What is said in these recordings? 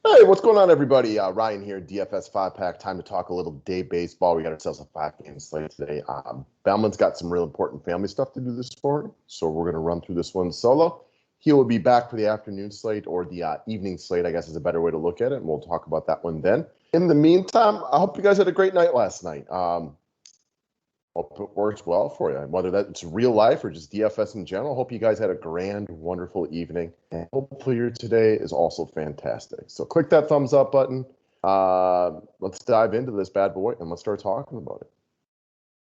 Hey, what's going on, everybody? Ryan here, DFS 5-pack. Time to talk a little day baseball. We got ourselves a 5-game slate today. Bauman's got some real important family stuff to do this morning, so we're going to run through this one solo. He will be back for the afternoon slate, or the evening slate, I guess is a better way to look at it, and we'll talk about that one then. In the meantime, I hope you guys had a great night last night. Hope it works well for you, whether that's real life or just DFS in general. Hope you guys had a grand, wonderful evening. And hopefully your today is also fantastic. So click that thumbs up button. Let's dive into this bad boy and let's start talking about it.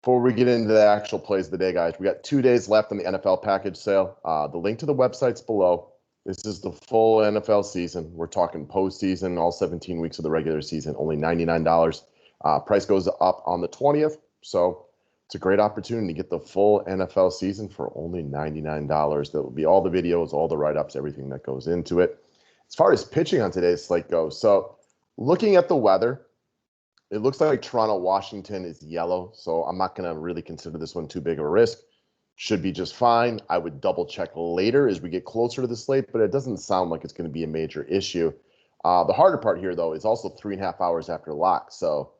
Before we get into the actual plays of the day, guys, we got 2 days left on the NFL package sale. The link to the website's below. This is the full NFL season. We're talking postseason, all 17 weeks of the regular season, only $99. Price goes up on the 20th. So it's a great opportunity to get the full NFL season for only $99. That will be all the videos, all the write-ups, everything that goes into it. As far as pitching on today's slate goes, so looking at the weather, it looks like Toronto, Washington is yellow, so I'm not going to really consider this one too big of a risk. Should be just fine. I would double-check later as we get closer to the slate, but it doesn't sound like it's going to be a major issue. The harder part here, though, is also 3.5 hours after lock, so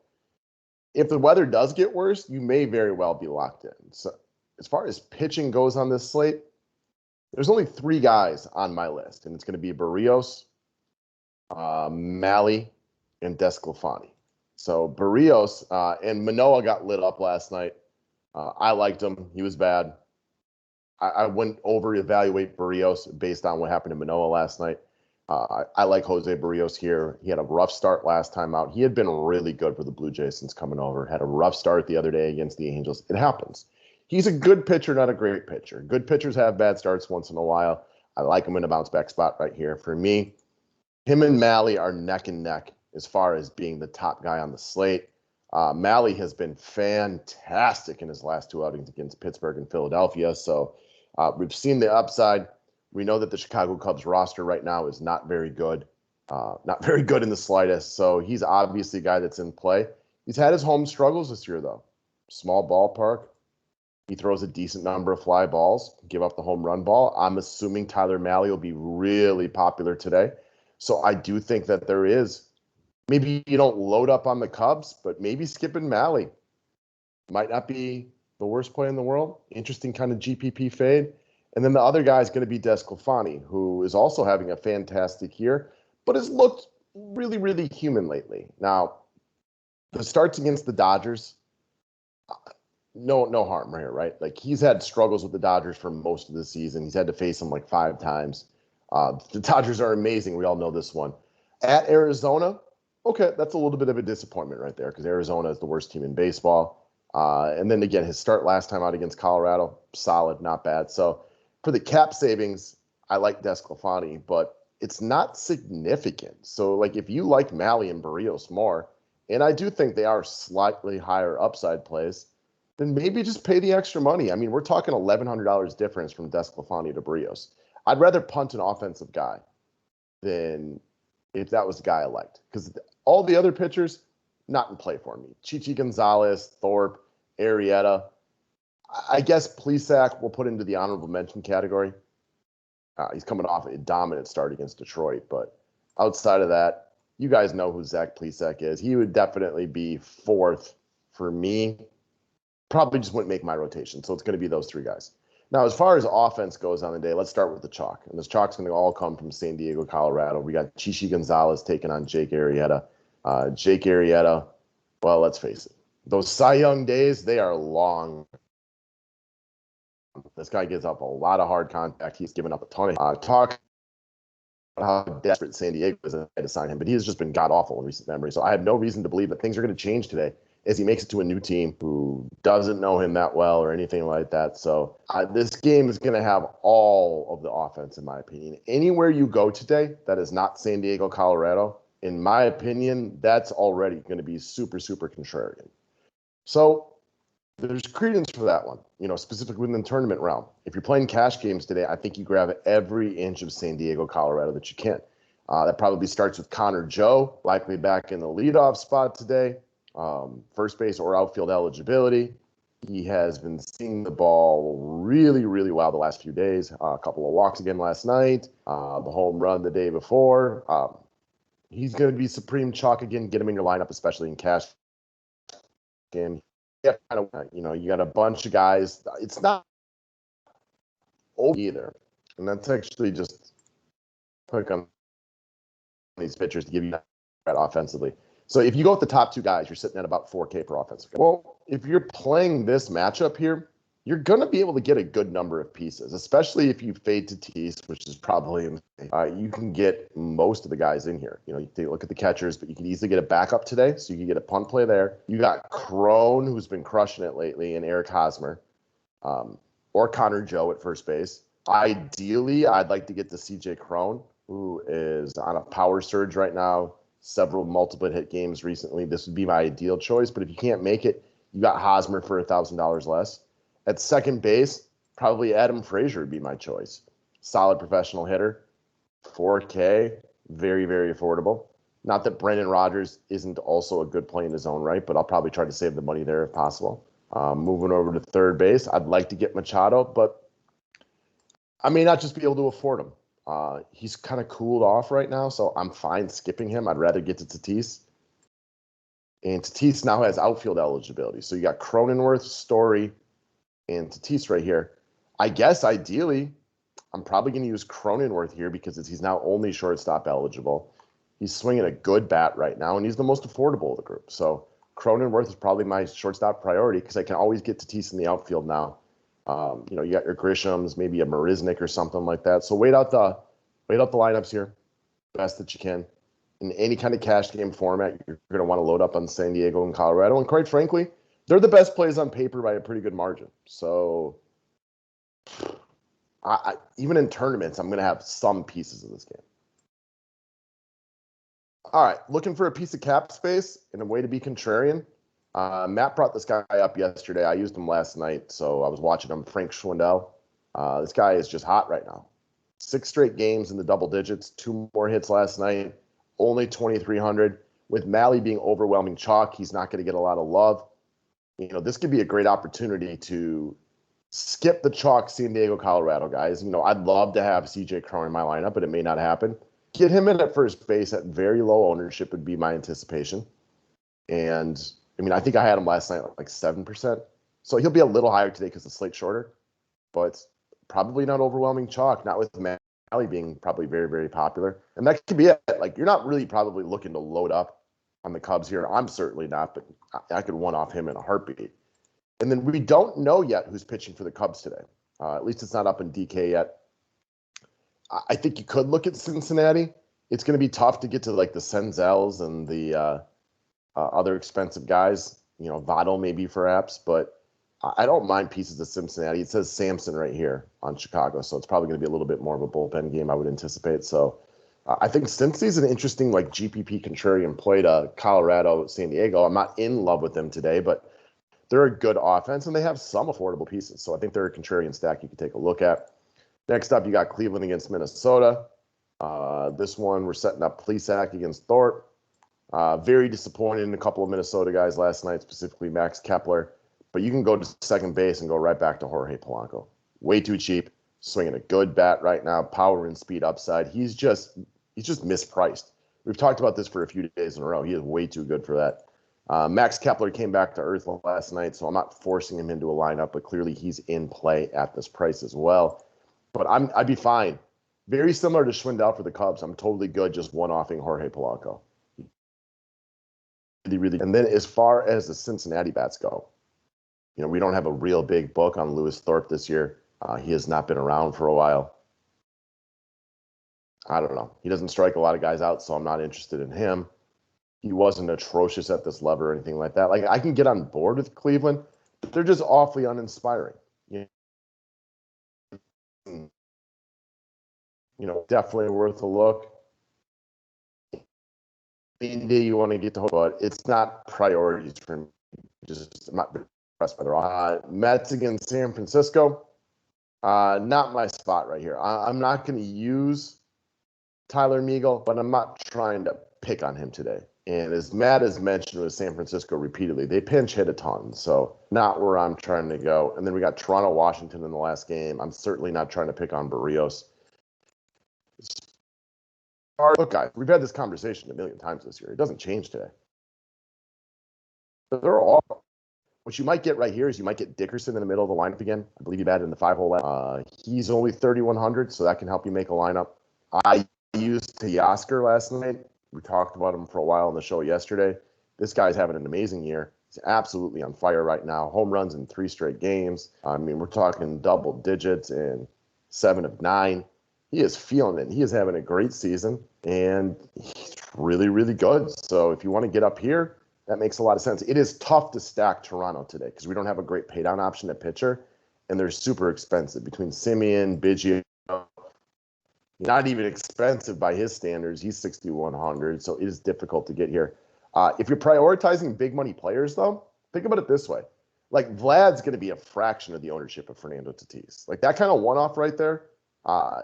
if the weather does get worse, you may very well be locked in. So as far as pitching goes on this slate, there's only 3 guys on my list, and it's going to be Berríos, Mahle, and Desclafani. So Berríos and Manoah got lit up last night. I liked him. He was bad. I wouldn't over-evaluate Berríos based on what happened to Manoah last night. I like Jose Berríos here. He had a rough start last time out. He had been really good for the Blue Jays since coming over. Had a rough start the other day against the Angels. It happens. He's a good pitcher, not a great pitcher. Good pitchers have bad starts once in a while. I like him in a bounce-back spot right here. For me, him and Mahle are neck and neck as far as being the top guy on the slate. Mahle has been fantastic in his last 2 outings against Pittsburgh and Philadelphia. So we've seen the upside. We know that the Chicago Cubs roster right now is not very good in the slightest. So he's obviously a guy that's in play. He's had his home struggles this year, though. Small ballpark. He throws a decent number of fly balls, give up the home run ball. I'm assuming Tyler Mahle will be really popular today. So I do think that there is, maybe you don't load up on the Cubs, but maybe skipping Mahle might not be the worst play in the world. Interesting kind of GPP fade. And then the other guy is going to be Desclafani, who is also having a fantastic year, but has looked really, really human lately. Now, the starts against the Dodgers, no harm here, right? Like, he's had struggles with the Dodgers for most of the season. He's had to face them like 5 times. The Dodgers are amazing. We all know this one. At Arizona, okay, that's a little bit of a disappointment right there because Arizona is the worst team in baseball. And then, again, his start last time out against Colorado, solid, not bad. So, for the cap savings, I like Desclafani, but it's not significant. So, like, if you like Mahle and Berríos more, and I do think they are slightly higher upside plays, then maybe just pay the extra money. I mean, we're talking $1,100 difference from Desclafani to Berríos. I'd rather punt an offensive guy than if that was the guy I liked. Because all the other pitchers, not in play for me. Chichi Gonzalez, Thorpe, Arrieta. I guess Plesac we'll put into the honorable mention category. He's coming off a dominant start against Detroit, but outside of that, you guys know who Zach Plesac is. He would definitely be 4th for me. Probably just wouldn't make my rotation, so it's going to be those 3 guys. Now, as far as offense goes on the day, let's start with the chalk. And this chalk's going to all come from San Diego, Colorado. We got Chichi Gonzalez taking on Jake Arrieta. Jake Arrieta, well, let's face it. Those Cy Young days, they are long. This guy gives up a lot of hard contact. He's given up a ton of talk about how desperate San Diego is to sign him, but he has just been god-awful in recent memory. So I have no reason to believe that things are going to change today as he makes it to a new team who doesn't know him that well or anything like that. So this game is going to have all of the offense, in my opinion. Anywhere you go today that is not San Diego, Colorado, in my opinion, that's already going to be super, super contrarian. So there's credence for that one, specifically within the tournament realm. If you're playing cash games today, I think you grab every inch of San Diego, Colorado that you can. That probably starts with Connor Joe, likely back in the leadoff spot today. First base or outfield eligibility. He has been seeing the ball really, really well the last few days. A couple of walks again last night. The home run the day before. He's going to be supreme chalk again. Get him in your lineup, especially in cash game. Yeah, you got a bunch of guys. It's not old either, and that's actually just pick on these pitchers to give you that offensively. So if you go with the top two guys, you're sitting at about 4K per offensive. Well, if you're playing this matchup here, you're going to be able to get a good number of pieces, especially if you fade Tatis, which is probably you can get most of the guys in here. You take a look at the catchers, but you can easily get a backup today, so you can get a punt play there. You got Crone, who's been crushing it lately, and Eric Hosmer, or Connor Joe at first base. Ideally, I'd like to get to CJ Crone, who is on a power surge right now, several multiple hit games recently. This would be my ideal choice, but if you can't make it, you got Hosmer for $1,000 less. At second base, probably Adam Frazier would be my choice. Solid professional hitter, 4K, very, very affordable. Not that Brendan Rodgers isn't also a good play in his own right, but I'll probably try to save the money there if possible. Moving over to third base, I'd like to get Machado, but I may not just be able to afford him. He's kind of cooled off right now, so I'm fine skipping him. I'd rather get to Tatis. And Tatis now has outfield eligibility. So you got Cronenworth, Story, and Tatis right here. I guess ideally, I'm probably going to use Cronenworth here because he's now only shortstop eligible. He's swinging a good bat right now, and he's the most affordable of the group. So Cronenworth is probably my shortstop priority because I can always get Tatis in the outfield now. You got your Grishams, maybe a Marisnik or something like that. So wait out the lineups here, best that you can. In any kind of cash game format, you're going to want to load up on San Diego and Colorado. And quite frankly, they're the best plays on paper by a pretty good margin. So even in tournaments, I'm going to have some pieces of this game. All right, looking for a piece of cap space and a way to be contrarian. Matt brought this guy up yesterday. I used him last night, so I was watching him. Frank Schwindel. This guy is just hot right now. 6 straight games in the double digits, 2 more hits last night, only 2,300. With Malley being overwhelming chalk, he's not going to get a lot of love. This could be a great opportunity to skip the chalk San Diego, Colorado guys. I'd love to have CJ Cron in my lineup, but it may not happen. Get him in at first base at very low ownership would be my anticipation. And I think I had him last night like 7%. So he'll be a little higher today because the slate's shorter, but probably not overwhelming chalk, not with Malley being probably very, very popular. And that could be it. Like, you're not really probably looking to load up on the Cubs here. I'm certainly not, but I could one off him in a heartbeat. And then we don't know yet who's pitching for the Cubs today. At least it's not up in DK yet. I think you could look at Cincinnati. It's going to be tough to get to like the Senzels and the other expensive guys, Votto maybe perhaps, but I don't mind pieces of Cincinnati. It says Samson right here on Chicago, so it's probably going to be a little bit more of a bullpen game, I would anticipate. So I think Cincy's an interesting like GPP contrarian play to Colorado, San Diego. I'm not in love with them today, but they're a good offense, and they have some affordable pieces. So I think they're a contrarian stack you can take a look at. Next up, you got Cleveland against Minnesota. This one, we're setting up Plesac against Thorpe. Very disappointed in a couple of Minnesota guys last night, specifically Max Kepler. But you can go to second base and go right back to Jorge Polanco. Way too cheap. Swinging a good bat right now. Power and speed upside. He's just mispriced. We've talked about this for a few days in a row. He is way too good for that. Max Kepler came back to earth last night, so I'm not forcing him into a lineup, but clearly he's in play at this price as well. But I'd be fine. Very similar to Schwindel for the Cubs. I'm totally good just one-offing Jorge Polanco. Really. And then as far as the Cincinnati bats go, we don't have a real big book on Lewis Thorpe this year. He has not been around for a while. I don't know. He doesn't strike a lot of guys out, so I'm not interested in him. He wasn't atrocious at this level or anything like that. Like, I can get on board with Cleveland, but they're just awfully uninspiring. Definitely worth a look. Indeed, you want to get to hope, but it's not priorities for me. I'm not impressed by the Mets against San Francisco. Not my spot right here. I'm not going to use Tyler Meagle, but I'm not trying to pick on him today. And as Matt has mentioned with San Francisco repeatedly, they pinch hit a ton. So not where I'm trying to go. And then we got Toronto, Washington in the last game. I'm certainly not trying to pick on Barrios. Look, guys, we've had this conversation a million times this year. It doesn't change today. But they're all. What you might get right here is you might get Dickerson in the middle of the lineup again. I believe he batted in the 5-hole. He's only 3,100, so that can help you make a lineup. I used Teoscar last night. We talked about him for a while on the show yesterday. This guy's having an amazing year. He's absolutely on fire right now. Home runs in 3 straight games. I mean, we're talking double digits in 7 of 9. He is feeling it. He is having a great season, and he's really, really good. So if you want to get up here, that makes a lot of sense. It is tough to stack Toronto today because we don't have a great paydown option at pitcher, and they're super expensive. Between Simeon, Biggio, not even expensive by his standards. He's 6,100, so it is difficult to get here. If you're prioritizing big money players, though, think about it this way. Like, Vlad's going to be a fraction of the ownership of Fernando Tatis. Like, that kind of one-off right there,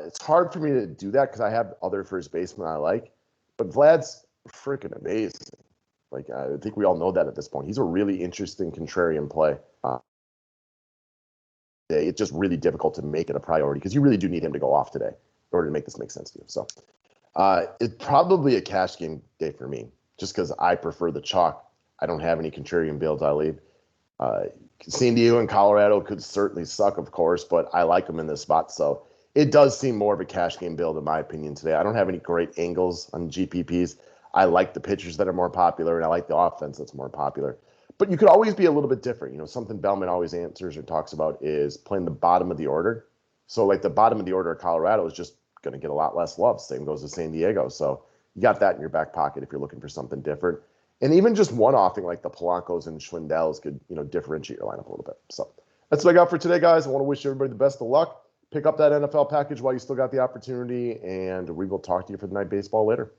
it's hard for me to do that because I have other first basemen I like. But Vlad's freaking amazing. Like, I think we all know that at this point. He's a really interesting contrarian play. It's just really difficult to make it a priority because you really do need him to go off today in order to make this make sense to you. So it's probably a cash game day for me just because I prefer the chalk. I don't have any contrarian builds I lead. San Diego and Colorado could certainly suck, of course, but I like them in this spot. So it does seem more of a cash game build in my opinion today. I don't have any great angles on GPPs. I like the pitchers that are more popular, and I like the offense that's more popular. But you could always be a little bit different. You know, something Bellman always answers or talks about is playing the bottom of the order. So, like, the bottom of the order of Colorado is just going to get a lot less love. Same goes to San Diego. So you got that in your back pocket if you're looking for something different. And even just one-offing like the Polancos and Schwindels could, you know, differentiate your lineup a little bit. So that's what I got for today, guys. I want to wish everybody the best of luck. Pick up that NFL package while you still got the opportunity, and we will talk to you for the night baseball later.